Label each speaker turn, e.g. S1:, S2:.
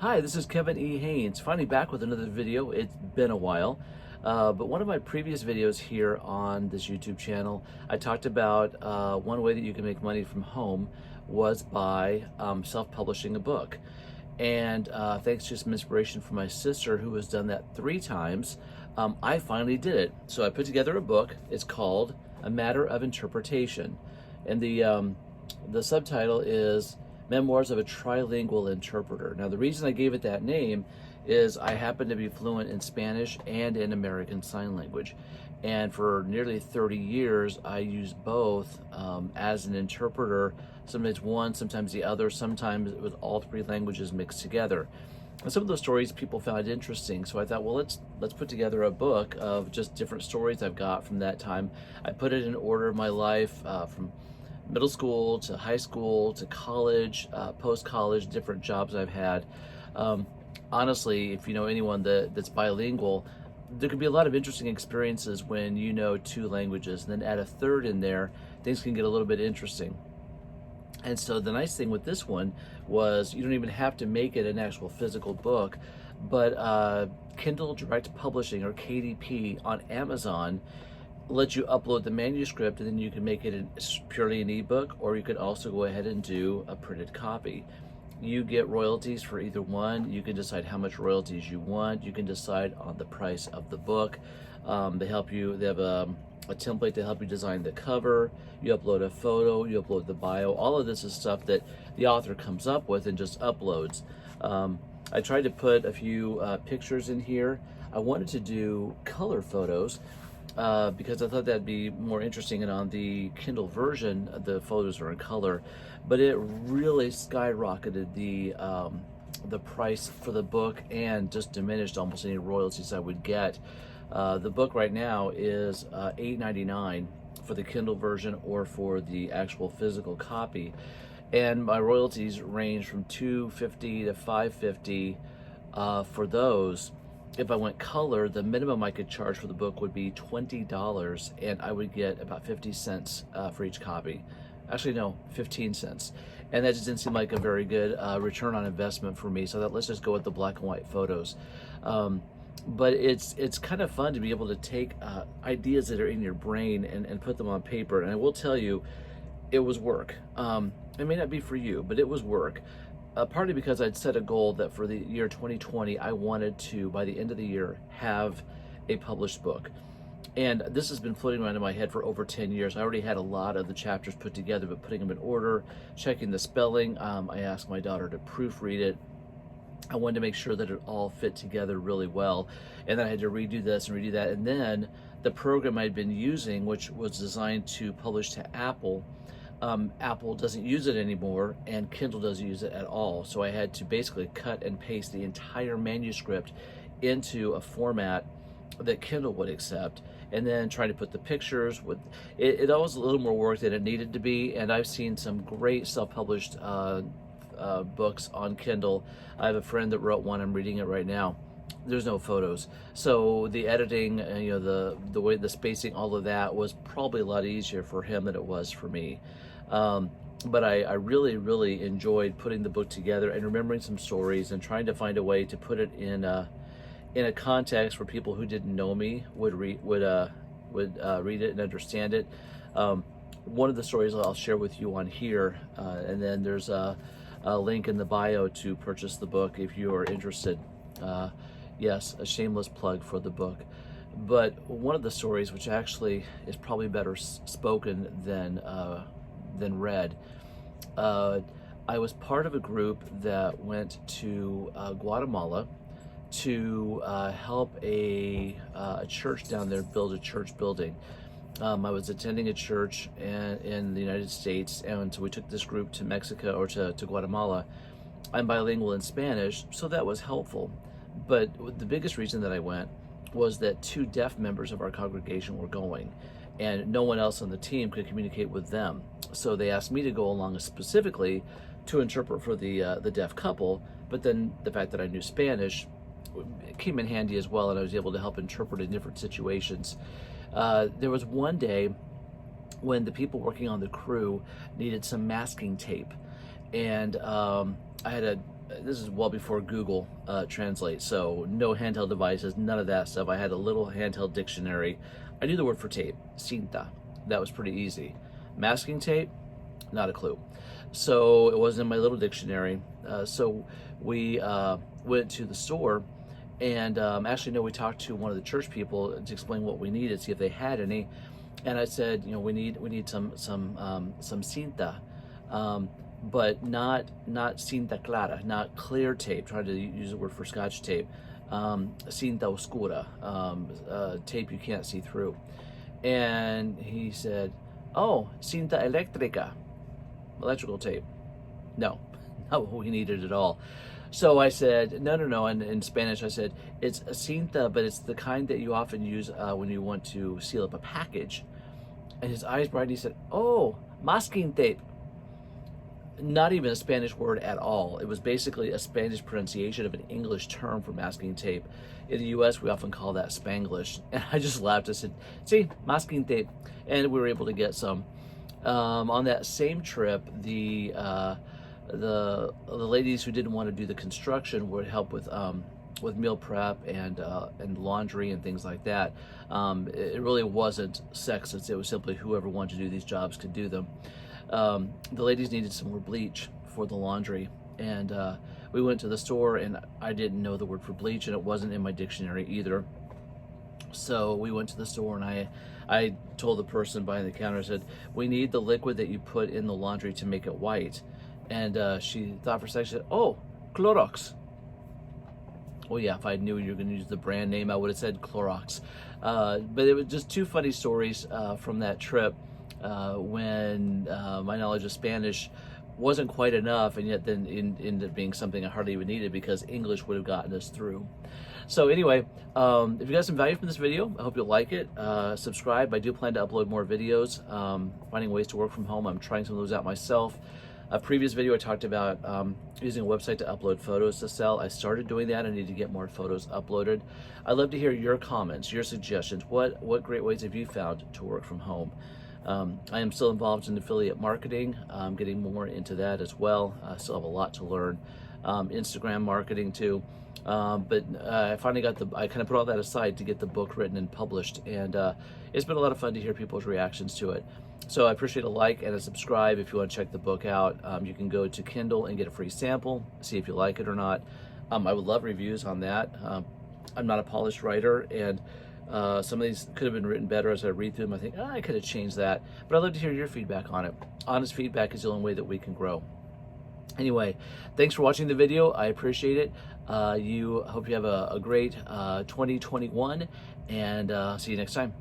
S1: Hi, this is Kevin E. Haynes, finally back with another video. It's been a while, but one of my previous videos here on this YouTube channel, I talked about one way that you can make money from home was by self-publishing a book. And thanks to some inspiration from my sister, who has done that 3 times, I finally did it. So I put together a book. It's called A Matter of Interpretation, and the subtitle is Memoirs of a Trilingual Interpreter. Now, the reason I gave it that name is I happen to be fluent in Spanish and in American Sign Language. And for nearly 30 years, I used both as an interpreter, sometimes one, sometimes the other, sometimes it was all 3 languages mixed together. And some of those stories people found interesting, so I thought, well, let's put together a book of just different stories I've got from that time. I put it in order of my life, from middle school to high school to college, post-college, different jobs I've had. Honestly, if you know anyone that's bilingual, there can be a lot of interesting experiences when you know 2 languages, and then add a third in there, things can get a little bit interesting. And so the nice thing with this one was you don't even have to make it an actual physical book, but Kindle Direct Publishing, or KDP, on Amazon lets you upload the manuscript, and then you can make it purely an ebook, or you could also go ahead and do a printed copy. You get royalties for either one. You can decide how much royalties you want. You can decide on the price of the book. They help you. They have a template to help you design the cover. You upload a photo. You upload the bio. All of this is stuff that the author comes up with and just uploads. I tried to put a few pictures in here. I wanted to do color photos, because I thought that'd be more interesting, and on the Kindle version the photos are in color, but it really skyrocketed the price for the book and just diminished almost any royalties I would get. The book right now is $8.99 for the Kindle version or for the actual physical copy, and my royalties range from $2.50 to $5.50 for those. If I went color, the minimum I could charge for the book would be $20, and I would get about 50 cents for each copy. Actually, no, 15 cents. And that just didn't seem like a very good return on investment for me, so I thought, let's just go with the black and white photos. But it's kind of fun to be able to take ideas that are in your brain and put them on paper. And I will tell you, it was work. It may not be for you, but it was work. Partly because I'd set a goal that for the year 2020, I wanted to, by the end of the year, have a published book. And this has been floating around in my head for over 10 years. I already had a lot of the chapters put together, but putting them in order, checking the spelling. I asked my daughter to proofread it. I wanted to make sure that it all fit together really well. And then I had to redo this and redo that. And then the program I'd been using, which was designed to publish to Apple, Apple doesn't use it anymore, and Kindle doesn't use it at all. So I had to basically cut and paste the entire manuscript into a format that Kindle would accept, and then try to put the pictures with it. It always a little more work than it needed to be, and I've seen some great self-published books on Kindle. I have a friend that wrote one. I'm reading it right now. There's no photos, so the editing, the way, the spacing, all of that was probably a lot easier for him than it was for me. But I really enjoyed putting the book together and remembering some stories and trying to find a way to put it in a context where people who didn't know me would read it and understand it. One of the stories I'll share with you on here, and then there's a link in the bio to purchase the book if you are interested. Yes, a shameless plug for the book. But one of the stories, which actually is probably better spoken than read, I was part of a group that went to Guatemala to help a church down there build a church building. I was attending a church in the United States, and so we took this group to Mexico, or to Guatemala. I'm bilingual in Spanish, so that was helpful. But the biggest reason that I went was that 2 deaf members of our congregation were going, and no one else on the team could communicate with them. So they asked me to go along specifically to interpret for the deaf couple, but then the fact that I knew Spanish came in handy as well, and I was able to help interpret in different situations. There was one day when the people working on the crew needed some masking tape, and I had this is well before Google Translate, so no handheld devices, none of that stuff. I had a little handheld dictionary. I knew the word for tape, cinta. That was pretty easy. Masking tape, not a clue. So it wasn't in my little dictionary. So we went to the store, and actually, no, we talked to one of the church people to explain what we needed, see if they had any. And I said, you know, we need some cinta, but not cinta clara, not clear tape. Trying to use the word for Scotch tape. Cinta oscura, tape you can't see through. And he said, oh, cinta eléctrica, electrical tape. No, not what we needed at all. So I said, no. And in Spanish, I said, it's a cinta, but it's the kind that you often use when you want to seal up a package. And his eyes brightened. He said, oh, masking tape. Not even a Spanish word at all. It was basically a Spanish pronunciation of an English term for masking tape. In the US, we often call that Spanglish. And I just laughed. I said, see, masking tape. And we were able to get some. On that same trip, the ladies who didn't want to do the construction would help with meal prep and laundry and things like that. It really wasn't sexist. It was simply whoever wanted to do these jobs could do them. The ladies needed some more bleach for the laundry, and we went to the store, and I didn't know the word for bleach, and it wasn't in my dictionary either. So we went to the store, and I told the person behind the counter, I said, we need the liquid that you put in the laundry to make it white. And she thought for a second, she said, oh, Clorox. Well, yeah, if I knew you were going to use the brand name, I would have said Clorox. But it was just two funny stories from that trip when my knowledge of Spanish wasn't quite enough, and yet then ended up being something I hardly even needed because English would have gotten us through. So anyway, if you got some value from this video, I hope you'll like it. Subscribe. I do plan to upload more videos, finding ways to work from home. I'm trying some of those out myself. A previous video I talked about using a website to upload photos to sell. I started doing that. I need to get more photos uploaded. I'd love to hear your comments, your suggestions. What great ways have you found to work from home? I am still involved in affiliate marketing. I'm getting more into that as well. I still have a lot to learn. Instagram marketing too. But I finally I kind of put all that aside to get the book written and published. And it's been a lot of fun to hear people's reactions to it. So I appreciate a like and a subscribe if you want to check the book out. You can go to Kindle and get a free sample, see if you like it or not. I would love reviews on that. I'm not a polished writer, and some of these could have been written better. As I read through them, I think, I could have changed that. But I'd love to hear your feedback on it. Honest feedback is the only way that we can grow. Anyway, thanks for watching the video. I appreciate it. Hope you have a great 2021, and see you next time.